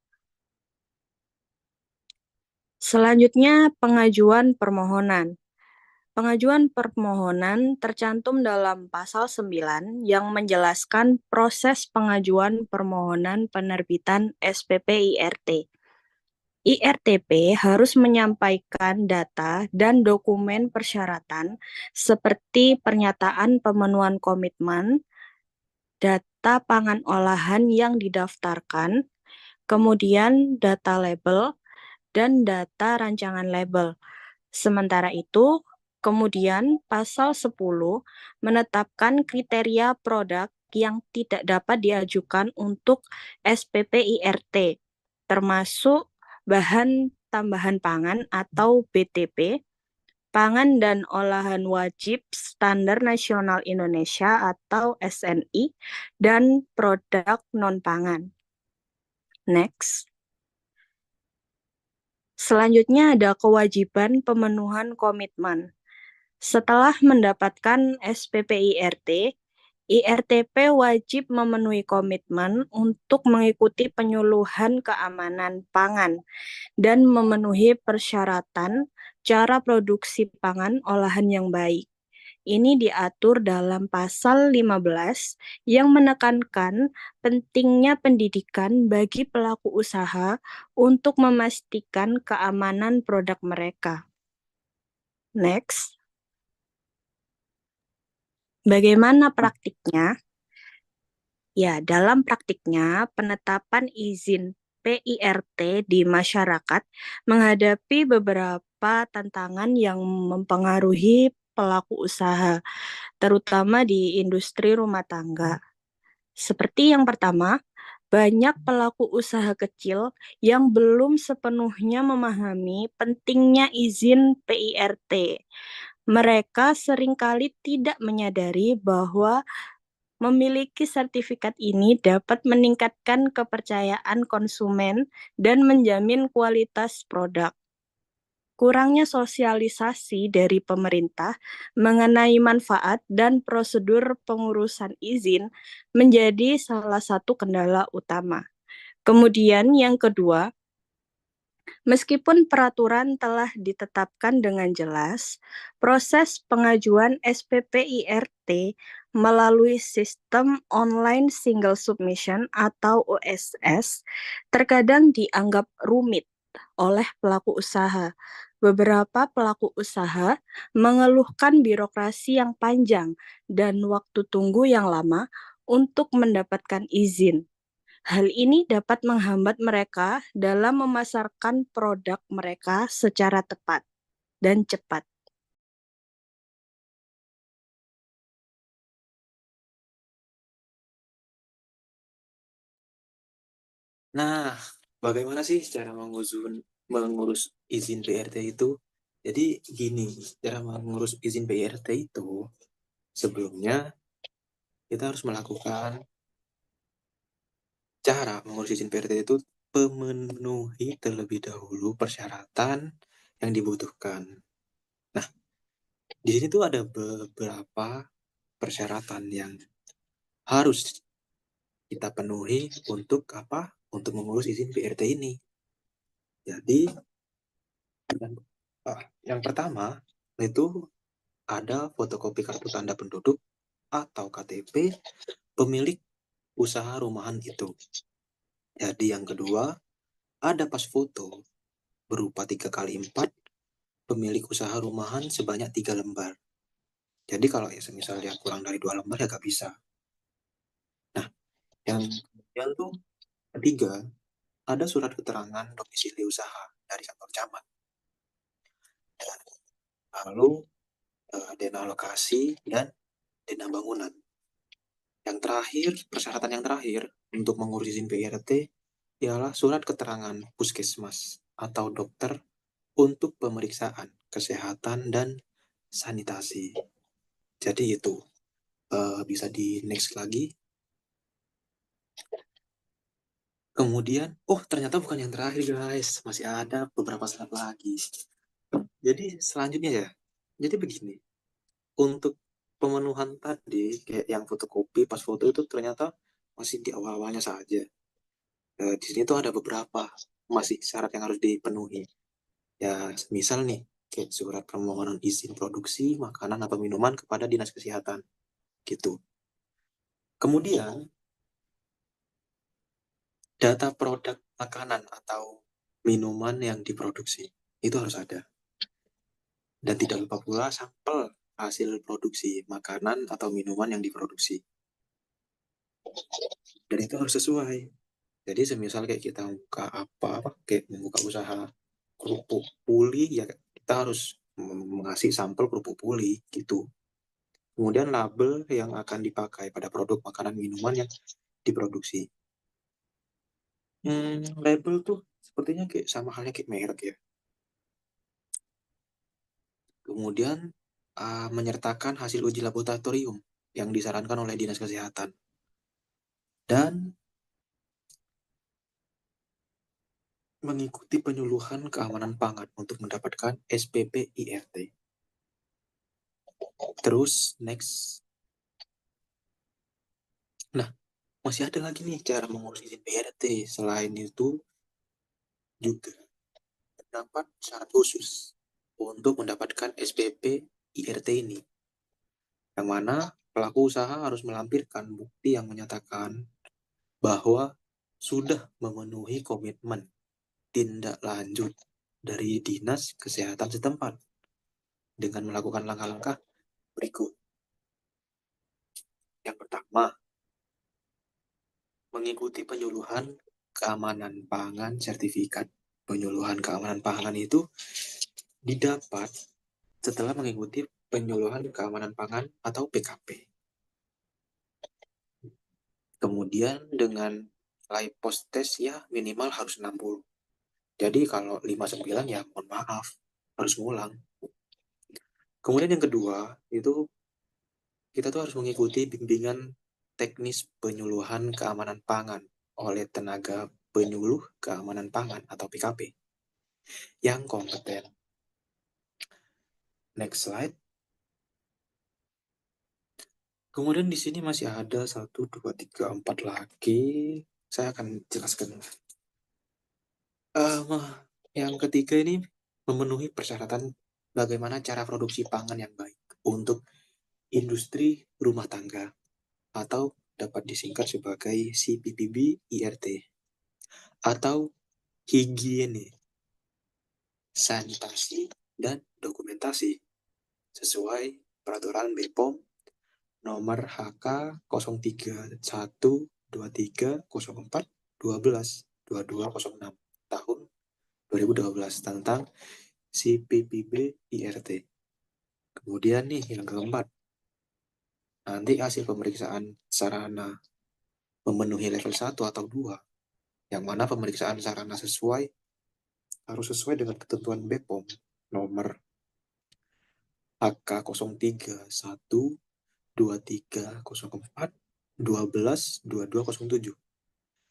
Selanjutnya, pengajuan permohonan. Pengajuan permohonan tercantum dalam pasal 9 yang menjelaskan proses pengajuan permohonan penerbitan SPP IRT. IRTP harus menyampaikan data dan dokumen persyaratan seperti pernyataan pemenuhan komitmen, data pangan olahan yang didaftarkan, kemudian data label, dan data rancangan label. Sementara itu, kemudian pasal 10 menetapkan kriteria produk yang tidak dapat diajukan untuk SPP IRT, termasuk bahan tambahan pangan atau BTP, pangan dan olahan wajib standar nasional Indonesia atau SNI, dan produk non-pangan. Next. Selanjutnya ada kewajiban pemenuhan komitmen. Setelah mendapatkan SPP IRT, IRTP wajib memenuhi komitmen untuk mengikuti penyuluhan keamanan pangan dan memenuhi persyaratan cara produksi pangan olahan yang baik. Ini diatur dalam pasal 15 yang menekankan pentingnya pendidikan bagi pelaku usaha untuk memastikan keamanan produk mereka. Next. Bagaimana praktiknya? Ya, dalam praktiknya penetapan izin PIRT di masyarakat menghadapi beberapa tantangan yang mempengaruhi pelaku usaha, terutama di industri rumah tangga. Seperti yang pertama, banyak pelaku usaha kecil yang belum sepenuhnya memahami pentingnya izin PIRT. Mereka seringkali tidak menyadari bahwa memiliki sertifikat ini dapat meningkatkan kepercayaan konsumen dan menjamin kualitas produk. Kurangnya sosialisasi dari pemerintah mengenai manfaat dan prosedur pengurusan izin menjadi salah satu kendala utama. Kemudian yang kedua, meskipun peraturan telah ditetapkan dengan jelas, proses pengajuan SPPIRT melalui sistem online single submission atau OSS terkadang dianggap rumit oleh pelaku usaha. Beberapa pelaku usaha mengeluhkan birokrasi yang panjang dan waktu tunggu yang lama untuk mendapatkan izin. Hal ini dapat menghambat mereka dalam memasarkan produk mereka secara tepat dan cepat. Nah, bagaimana sih cara mengurus izin PRT itu? Jadi gini, cara mengurus izin PRT itu sebelumnya kita harus melakukan cara mengurus izin PRT itu memenuhi terlebih dahulu persyaratan yang dibutuhkan. Nah, di sini tuh ada beberapa persyaratan yang harus kita penuhi untuk apa? Untuk mengurus izin PRT ini. Jadi, yang pertama itu ada fotokopi kartu tanda penduduk atau KTP pemilik usaha rumahan itu. Jadi yang kedua, ada pas foto berupa 3x4 pemilik usaha rumahan sebanyak 3 lembar. Jadi kalau ya misalnya kurang dari 2 lembar ya gak bisa. Nah, yang kemudian tuh ketiga, ada surat keterangan domisili usaha dari kantor camat. Lalu dana lokasi dan dana bangunan. Yang terakhir, persyaratan yang terakhir untuk mengurus izin PRT ialah surat keterangan puskesmas atau dokter untuk pemeriksaan kesehatan dan sanitasi. Jadi itu bisa di next lagi. Kemudian, ternyata bukan yang terakhir guys, masih ada beberapa slide lagi. Jadi selanjutnya ya, jadi begini, untuk pemenuhan tadi kayak yang fotokopi pas foto itu ternyata masih di awal-awalnya saja. Di sini tuh ada beberapa masih syarat yang harus dipenuhi. Ya, misal nih, kayak surat permohonan izin produksi makanan atau minuman kepada Dinas Kesehatan. Gitu. Kemudian, data produk makanan atau minuman yang diproduksi. Itu harus ada. Dan tidak lupa pula sampel hasil produksi makanan atau minuman yang diproduksi. Dan itu harus sesuai. Jadi semisal kayak kita buka kayak membuka usaha kerupuk puli, ya kita harus mengasih sampel kerupuk puli gitu. Kemudian label yang akan dipakai pada produk makanan minuman yang diproduksi. Label tuh sepertinya kayak sama halnya kayak merek ya. Kemudian menyertakan hasil uji laboratorium yang disarankan oleh Dinas Kesehatan. Dan mengikuti penyuluhan keamanan pangan untuk mendapatkan SPPIRT. Terus next, Nah, masih ada lagi nih cara mengurus izin PRT. Selain itu juga terdapat syarat khusus untuk mendapatkan SPP IRT ini, yang mana pelaku usaha harus melampirkan bukti yang menyatakan bahwa sudah memenuhi komitmen tindak lanjut dari Dinas Kesehatan setempat dengan melakukan langkah-langkah berikut. Yang pertama, mengikuti penyuluhan keamanan pangan sertifikat. Penyuluhan keamanan pangan itu didapat setelah mengikuti penyuluhan keamanan pangan atau PKP. Kemudian dengan nilai post test ya minimal harus 60. Jadi kalau 59 ya mohon maaf, harus ngulang. Kemudian yang kedua, itu kita tuh harus mengikuti bimbingan teknis penyuluhan keamanan pangan oleh tenaga penyuluh keamanan pangan atau PKP yang kompeten. Next slide. Kemudian di sini masih ada 1, 2, 3, 4 lagi. Saya akan jelaskan. Yang ketiga ini memenuhi persyaratan bagaimana cara produksi pangan yang baik untuk industri rumah tangga atau dapat disingkat sebagai CPPB IRT atau higiene, sanitasi, dan dokumentasi sesuai peraturan BPOM nomor HK 0312304122206 tahun 2012 tentang CPPB IRT. Kemudian nih yang keempat, nanti hasil pemeriksaan sarana memenuhi level 1 atau 2, yang mana pemeriksaan sarana harus sesuai dengan ketentuan BPOM nomor HK 0312304122207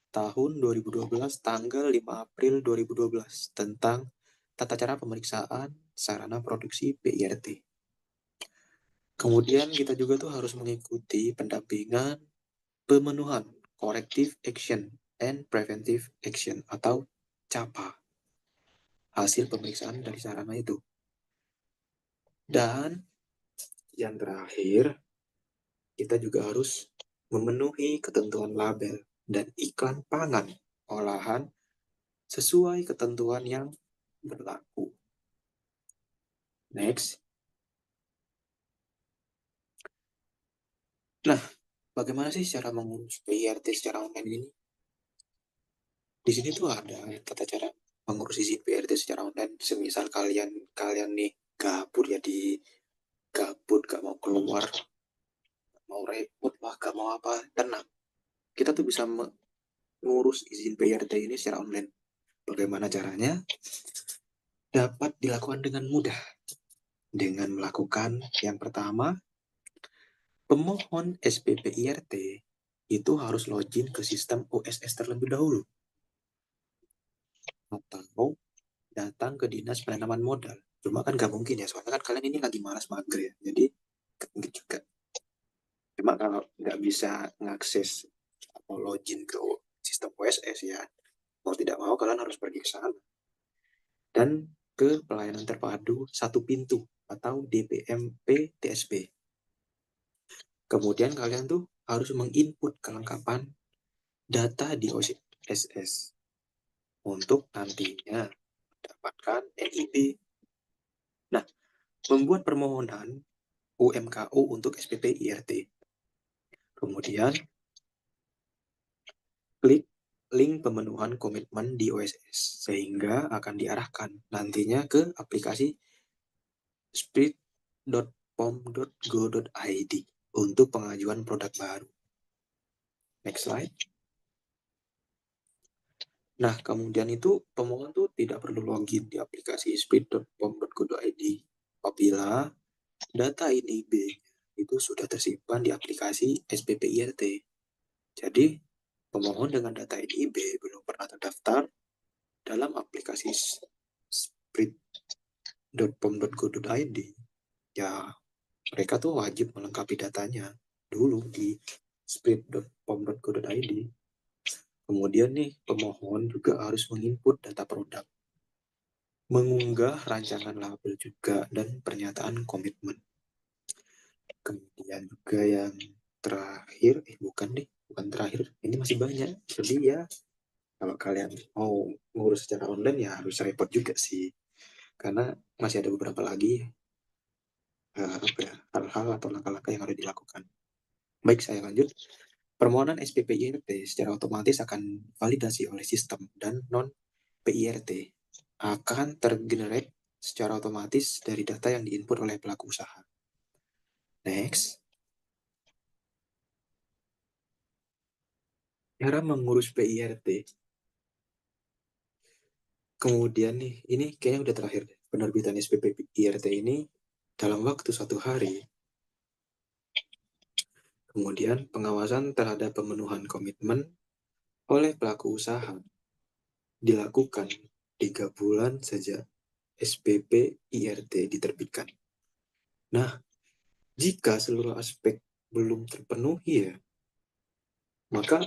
tahun 2012 tanggal 5 April 2012 tentang tata cara pemeriksaan sarana produksi PIRT. Kemudian kita juga tuh harus mengikuti pendampingan pemenuhan Corrective Action and Preventive Action atau CAPA hasil pemeriksaan dari sarana itu. Dan yang terakhir, kita juga harus memenuhi ketentuan label dan iklan pangan olahan sesuai ketentuan yang berlaku. Next. Nah, bagaimana sih cara mengurus PIRT secara online ini? Di sini tuh ada tata cara mengurus izin PIRT secara online. Semisal kalian nih gabut ya gak mau keluar, mau repot lah, gak mau apa, tenang. Kita tuh bisa mengurus izin PIRT ini secara online. Bagaimana caranya? Dapat dilakukan dengan mudah. Dengan melakukan yang pertama, pemohon SPP IRT itu harus login ke sistem OSS terlebih dahulu. Atau datang ke dinas penanaman modal. Cuma kan gak mungkin ya, soalnya kan kalian ini lagi malas mager ya. Jadi gak mungkin juga. Cuma kalau nggak bisa ngakses atau login ke sistem OSS ya, mau tidak mau kalian harus pergi ke sana. Dan ke pelayanan terpadu satu pintu atau DPMP TSP. Kemudian kalian tuh harus menginput kelengkapan data di OSS untuk nantinya mendapatkan NIB. Nah, membuat permohonan UMKU untuk SPP IRT. Kemudian klik link pemenuhan komitmen di OSS sehingga akan diarahkan nantinya ke aplikasi sprit.pom.go.id untuk pengajuan produk baru. Next slide. Nah, kemudian itu pemohon tuh tidak perlu login di aplikasi sprit.pom.go.id apabila data NIB itu sudah tersimpan di aplikasi SPP IRT. Jadi, pemohon dengan data NIB belum pernah terdaftar dalam aplikasi sprit.pom.go.id, ya mereka tuh wajib melengkapi datanya dulu di sprit.pom.go.id pom.go.id. Kemudian nih, pemohon juga harus menginput data produk, mengunggah rancangan label juga, dan pernyataan komitmen. Kemudian juga yang terakhir, bukan terakhir, ini masih banyak. Jadi ya, kalau kalian mau ngurus secara online ya harus repot juga sih. Karena masih ada beberapa lagi hal-hal atau langkah-langkah yang harus dilakukan. Baik, saya lanjut. Permohonan SPP IRT secara otomatis akan validasi oleh sistem dan non-PIRT akan tergenerate secara otomatis dari data yang diinput oleh pelaku usaha. Next. Cara mengurus PIRT. Kemudian nih, ini kayaknya udah terakhir. Penerbitan SPP IRT ini dalam waktu 1 hari. Kemudian pengawasan terhadap pemenuhan komitmen oleh pelaku usaha dilakukan 3 bulan sejak SPP IRT diterbitkan. Nah, jika seluruh aspek belum terpenuhi ya, maka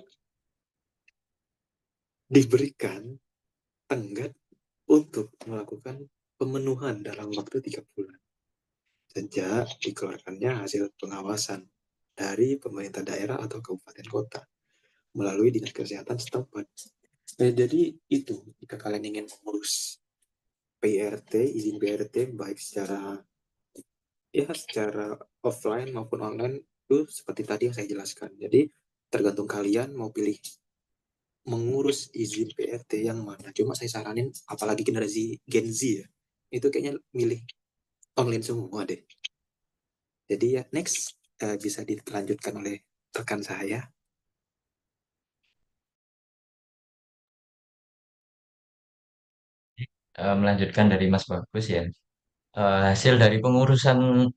diberikan tenggat untuk melakukan pemenuhan dalam waktu 3 bulan. Sejak dikeluarkannya hasil pengawasan dari pemerintah daerah atau kabupaten kota melalui dinas kesehatan setempat. Nah, jadi itu jika kalian ingin mengurus PIRT, izin PIRT baik secara offline maupun online itu seperti tadi yang saya jelaskan. Jadi tergantung kalian mau pilih mengurus izin PIRT yang mana. Cuma saya saranin apalagi generasi Gen Z ya, itu kayaknya milih online semua deh. Jadi ya next bisa dilanjutkan oleh rekan saya. Melanjutkan dari Mas Bagus ya. Hasil dari pengurusan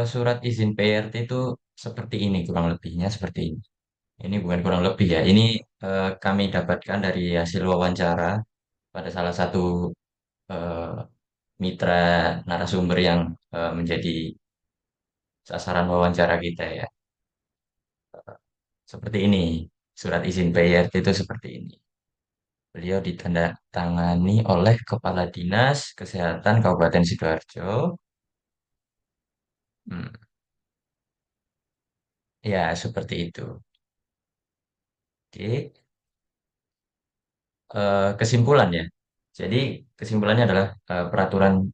surat izin PRT itu seperti ini, kurang lebihnya seperti ini. Ini bukan kurang lebih ya, ini kami dapatkan dari hasil wawancara pada salah satu eh, mitra narasumber yang menjadi sasaran wawancara kita ya. Seperti ini, surat izin PRT itu seperti ini. Beliau ditandatangani oleh Kepala Dinas Kesehatan Kabupaten Sidoarjo. Hmm, ya, seperti itu. Oke, kesimpulannya. Jadi, kesimpulannya adalah peraturan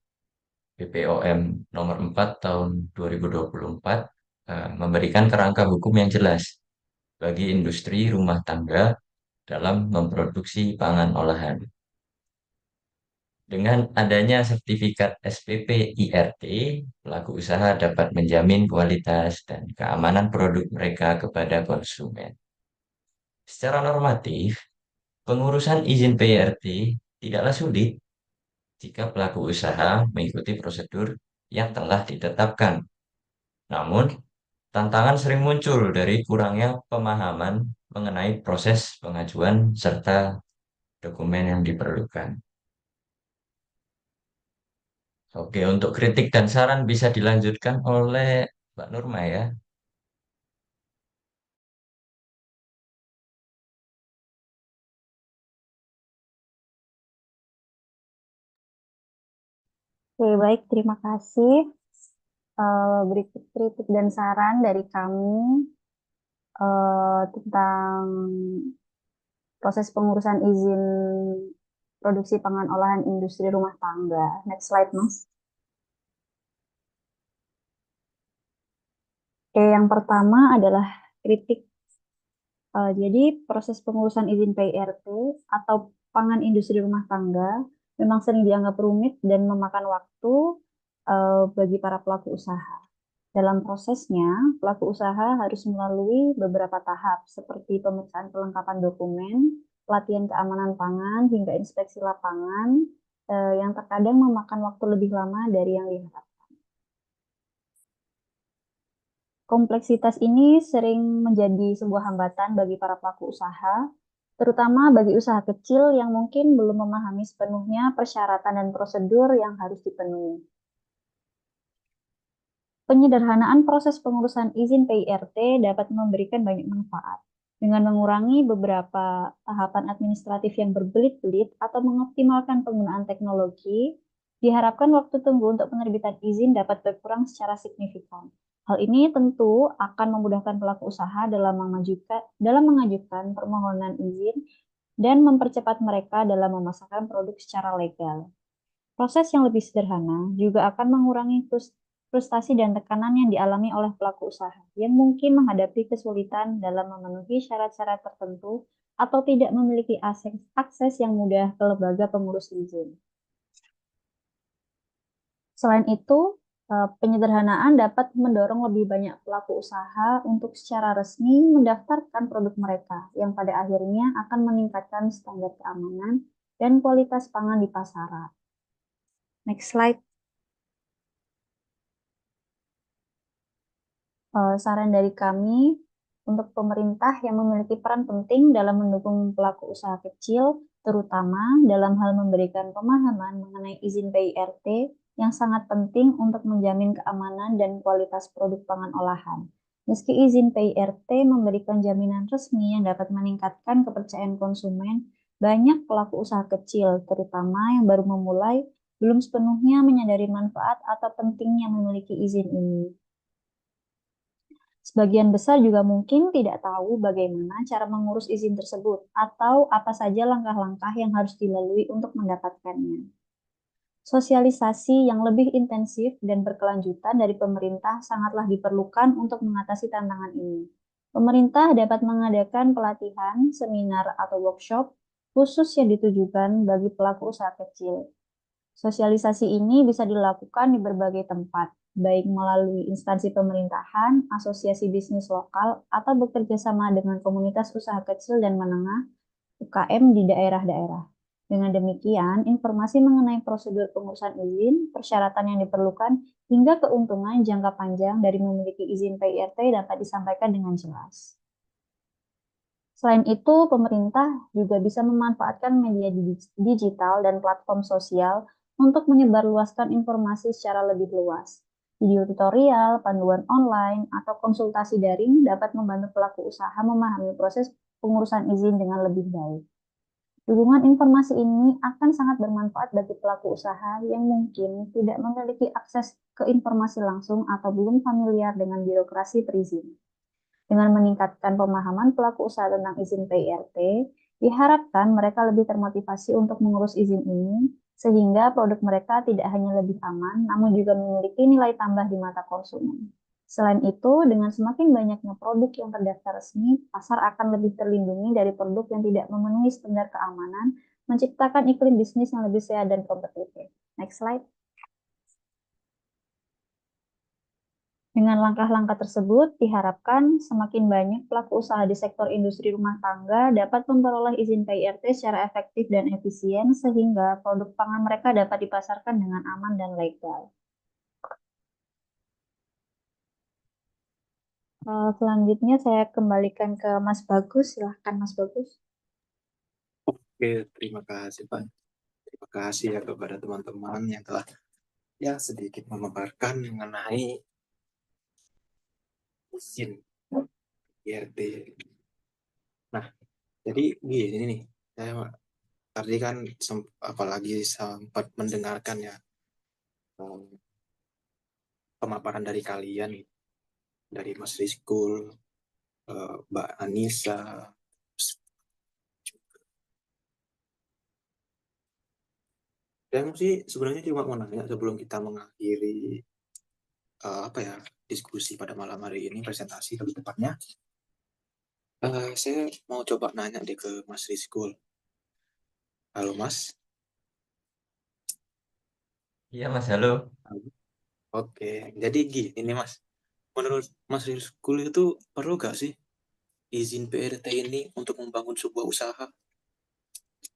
BPOM nomor 4 tahun 2024 memberikan kerangka hukum yang jelas bagi industri rumah tangga dalam memproduksi pangan olahan. Dengan adanya sertifikat SPP IRT, pelaku usaha dapat menjamin kualitas dan keamanan produk mereka kepada konsumen. Secara normatif, pengurusan izin PIRT tidaklah sulit jika pelaku usaha mengikuti prosedur yang telah ditetapkan. Namun, tantangan sering muncul dari kurangnya pemahaman mengenai proses pengajuan serta dokumen yang diperlukan. Oke, untuk kritik dan saran bisa dilanjutkan oleh Mbak Nurma ya. Oke, baik, terima kasih. Berikut kritik dan saran dari kami tentang proses pengurusan izin produksi pangan olahan industri rumah tangga. Next slide, Mas. Oke, yang pertama adalah kritik. Jadi proses pengurusan izin PIRT atau pangan industri rumah tangga memang sering dianggap rumit dan memakan waktu bagi para pelaku usaha. Dalam prosesnya, pelaku usaha harus melalui beberapa tahap seperti pemeriksaan kelengkapan dokumen, pelatihan keamanan pangan, hingga inspeksi lapangan yang terkadang memakan waktu lebih lama dari yang diharapkan. Kompleksitas ini sering menjadi sebuah hambatan bagi para pelaku usaha, terutama bagi usaha kecil yang mungkin belum memahami sepenuhnya persyaratan dan prosedur yang harus dipenuhi. Penyederhanaan proses pengurusan izin PIRT dapat memberikan banyak manfaat. Dengan mengurangi beberapa tahapan administratif yang berbelit-belit atau mengoptimalkan penggunaan teknologi, diharapkan waktu tunggu untuk penerbitan izin dapat berkurang secara signifikan. Hal ini tentu akan memudahkan pelaku usaha dalam mengajukan permohonan izin dan mempercepat mereka dalam memasarkan produk secara legal. Proses yang lebih sederhana juga akan mengurangi frustasi dan tekanan yang dialami oleh pelaku usaha yang mungkin menghadapi kesulitan dalam memenuhi syarat-syarat tertentu atau tidak memiliki akses yang mudah ke lembaga pengurus izin. Selain itu, penyederhanaan dapat mendorong lebih banyak pelaku usaha untuk secara resmi mendaftarkan produk mereka, yang pada akhirnya akan meningkatkan standar keamanan dan kualitas pangan di pasaran. Next slide. Saran dari kami untuk pemerintah yang memiliki peran penting dalam mendukung pelaku usaha kecil, terutama dalam hal memberikan pemahaman mengenai izin PIRT yang sangat penting untuk menjamin keamanan dan kualitas produk pangan olahan. Meski izin PIRT memberikan jaminan resmi yang dapat meningkatkan kepercayaan konsumen, banyak pelaku usaha kecil, terutama yang baru memulai, belum sepenuhnya menyadari manfaat atau pentingnya memiliki izin ini. Sebagian besar juga mungkin tidak tahu bagaimana cara mengurus izin tersebut atau apa saja langkah-langkah yang harus dilalui untuk mendapatkannya. Sosialisasi yang lebih intensif dan berkelanjutan dari pemerintah sangatlah diperlukan untuk mengatasi tantangan ini. Pemerintah dapat mengadakan pelatihan, seminar, atau workshop khusus yang ditujukan bagi pelaku usaha kecil. Sosialisasi ini bisa dilakukan di berbagai tempat, baik melalui instansi pemerintahan, asosiasi bisnis lokal, atau bekerja sama dengan komunitas usaha kecil dan menengah (UKM) di daerah-daerah. Dengan demikian, informasi mengenai prosedur pengurusan izin, persyaratan yang diperlukan, hingga keuntungan jangka panjang dari memiliki izin PIRT dapat disampaikan dengan jelas. Selain itu, pemerintah juga bisa memanfaatkan media digital dan platform sosial untuk menyebarluaskan informasi secara lebih luas. Video tutorial, panduan online, atau konsultasi daring dapat membantu pelaku usaha memahami proses pengurusan izin dengan lebih baik. Dukungan informasi ini akan sangat bermanfaat bagi pelaku usaha yang mungkin tidak memiliki akses ke informasi langsung atau belum familiar dengan birokrasi perizinan. Dengan meningkatkan pemahaman pelaku usaha tentang izin PIRT, diharapkan mereka lebih termotivasi untuk mengurus izin ini, sehingga produk mereka tidak hanya lebih aman, namun juga memiliki nilai tambah di mata konsumen. Selain itu, dengan semakin banyaknya produk yang terdaftar resmi, pasar akan lebih terlindungi dari produk yang tidak memenuhi standar keamanan, menciptakan iklim bisnis yang lebih sehat dan kompetitif. Next slide. Dengan langkah-langkah tersebut, diharapkan semakin banyak pelaku usaha di sektor industri rumah tangga dapat memperoleh izin PIRT secara efektif dan efisien, sehingga produk pangan mereka dapat dipasarkan dengan aman dan legal. Selanjutnya saya kembalikan ke Mas Bagus. Silahkan Mas Bagus. Oke, terima kasih Pak. Terima kasih ya kepada teman-teman yang telah sedikit memaparkan mengenai izin IRT. Nah, jadi gini nih, saya tadi kan apalagi sempat mendengarkan ya pemaparan dari kalian, dari Mas Rizkul, Mbak Anissa, dan sih sebenarnya cuma mau nanya sebelum kita mengakhiri diskusi pada malam hari ini, presentasi lebih tepatnya. Saya mau coba nanya deh ke Mas Rizkul. Halo Mas. Iya Mas, halo. Oke, jadi gini Mas. Menurut Mas Rizkul itu perlu gak sih izin PIRT ini untuk membangun sebuah usaha?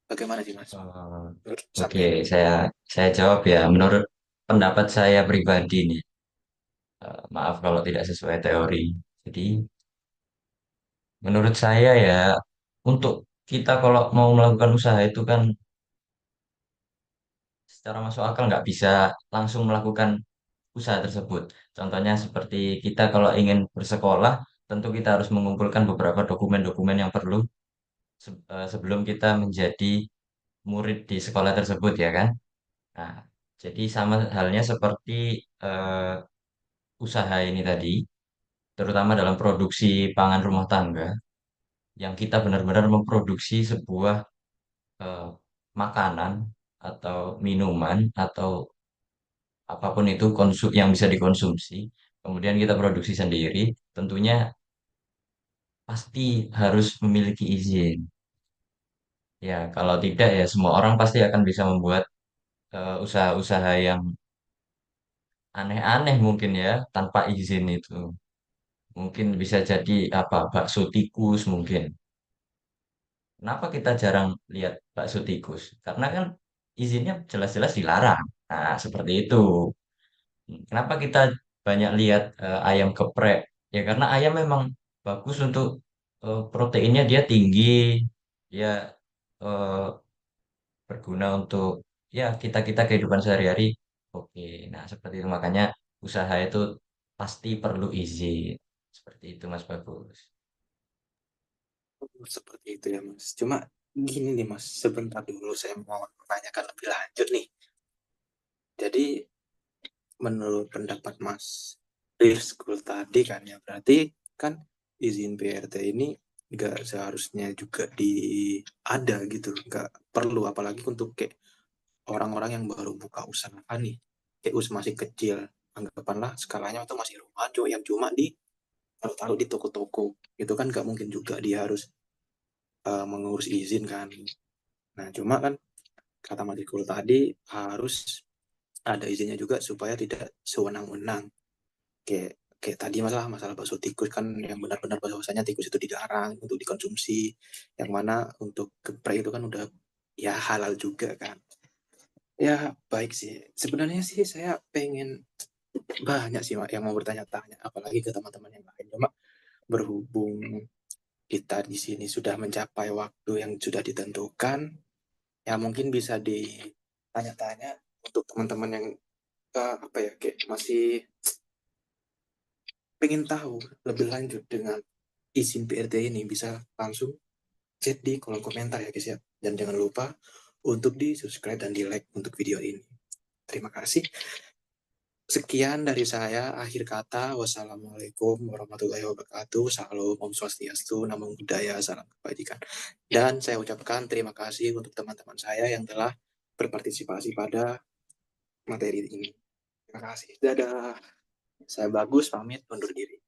Bagaimana sih Mas? Oke, saya jawab ya. Menurut pendapat saya pribadi nih, maaf kalau tidak sesuai teori. Jadi, menurut saya ya, untuk kita kalau mau melakukan usaha itu kan secara masuk akal nggak bisa langsung melakukan usaha tersebut. Contohnya seperti kita kalau ingin bersekolah, tentu kita harus mengumpulkan beberapa dokumen-dokumen yang perlu sebelum kita menjadi murid di sekolah tersebut ya kan. Nah, jadi sama halnya seperti eh, usaha ini tadi, terutama dalam produksi pangan rumah tangga, yang kita benar-benar memproduksi sebuah eh, makanan atau minuman atau apapun itu yang bisa dikonsumsi, kemudian kita produksi sendiri, tentunya pasti harus memiliki izin. Ya, kalau tidak ya semua orang pasti akan bisa membuat usaha-usaha yang aneh-aneh mungkin ya tanpa izin itu. Mungkin bisa jadi apa bakso tikus mungkin. Kenapa kita jarang lihat bakso tikus? Karena kan izinnya jelas-jelas dilarang. Nah, seperti itu. Kenapa kita banyak lihat ayam geprek? Ya karena ayam memang bagus untuk proteinnya dia tinggi, dia eh, berguna untuk ya kita-kita kehidupan sehari-hari. Oke, nah seperti itu makanya usaha itu pasti perlu izin. Seperti itu Mas Bagus. Seperti itu ya Mas. Cuma gini nih Mas, sebentar dulu saya mau menanyakan lebih lanjut nih. Jadi menurut pendapat Mas Real School tadi kan ya, berarti kan izin PRT ini nggak seharusnya juga ada gitu, nggak perlu, apalagi untuk kayak orang-orang yang baru buka usaha nih, kayak masih kecil, anggapanlah skalanya itu masih rumah yang cuma taruh di toko-toko, itu kan nggak mungkin juga dia harus mengurus izin kan. Nah cuma kan kata Mas Ikul tadi harus ada izinnya juga supaya tidak sewenang-wenang, kayak tadi masalah bakso tikus kan, yang benar-benar bahwasanya tikus itu dilarang untuk dikonsumsi, yang mana untuk geprek itu kan udah ya halal juga kan. Ya baik sih, sebenarnya sih saya pengen banyak sih Mak, yang mau bertanya-tanya apalagi ke teman-teman yang lain, cuma berhubung kita di sini sudah mencapai waktu yang sudah ditentukan, ya mungkin bisa ditanya-tanya untuk teman-teman yang apa ya, kayak masih pengen tahu lebih lanjut dengan izin PRT ini, bisa langsung chat di kolom komentar ya guys ya. Dan jangan lupa untuk di subscribe dan di like untuk video ini. Terima kasih. Sekian dari saya, akhir kata. Wassalamualaikum warahmatullahi wabarakatuh. Salam Om Swastiastu, Namo Buddhaya, salam kebajikan. Dan saya ucapkan terima kasih untuk teman-teman saya yang telah berpartisipasi pada materi ini. Terima kasih. Dadah. Saya Bagus, pamit undur diri.